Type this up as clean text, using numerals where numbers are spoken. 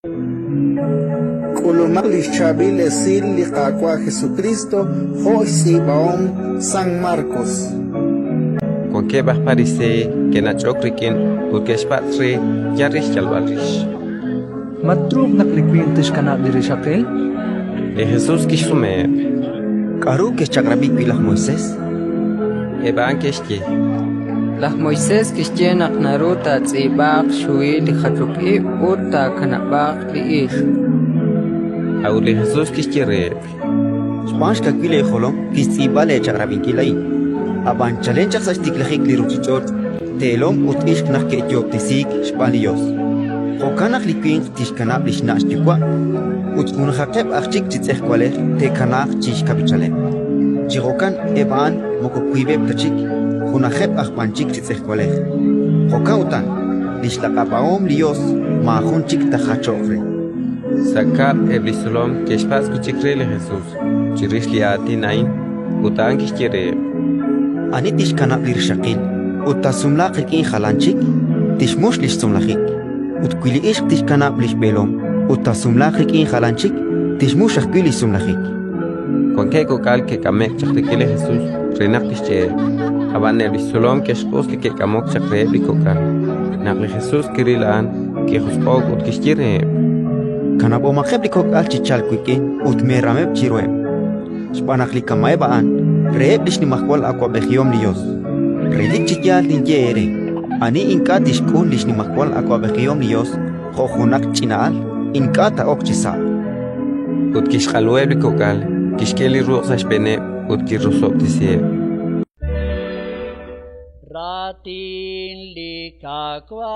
Kulumak li Shabil esil li Kakwa Jesucristo, Josi Baom San Marcos. Con que vas parise que nachokrikin urkesh patre yarish chalbarish. Matrug naklikwintis ka na diri sa kay? Jesus kishumeb. Karu que chagrabik bilah Moisés. Eban keshki. Lah Moises kishtianak naruta tzibak shui li khatruki urta kanabak li ish. Auli Jesus kishtireb. Spanish ka kile kholom kisibale chagrabin kilai. Aban challenge sa stiklahik li ruchichot. Telom utish nak ke job tisik Spanios. Hokanak likwin tishkanab li shnash tikwa. Utkun khakeb achik titseh kwale te kanak chish kabichalem. Jirokan eban moko kuibeb tachik. Hunaheb achpanchik titseh kwale. Hokautan lishlakabaom lios mahun chik tahachofre. Sakar eblisulom keshpas kuchikrele Jesus. Chirish liati nain utan kishtireb. Ani tishkanab li rishakil. Utasumlaqik in khalanchik. Tishmush lish sumlaqik. Utkwili ishq tishkanab lish belom. Utasumlaqik in khalanchik. Tishmush akkwili sumlaqik. Con que kokal que kamek chakrekele Jesus. Renak kishtireb. Aban eblisulom keshkos li que kamok chakreb li kokal. Nakli Jesus kirilan que juspog ut kishtireb. Kanabo makeb li kokal chichal kuikin. Utmerameb chiroeb. Shpanak li kamaebaan. Reeb lish ni makwal akwa behiom lios. Redik chikyal din yere. Ani inka tishkun lish ni makwal akwa behiom lios. Jojunak chinaal. Inka ta okchisa. Ut kishkalueb li kokal. Kishkeli ruqsa shpene ut kirusok tisieb. Ratin li kakwa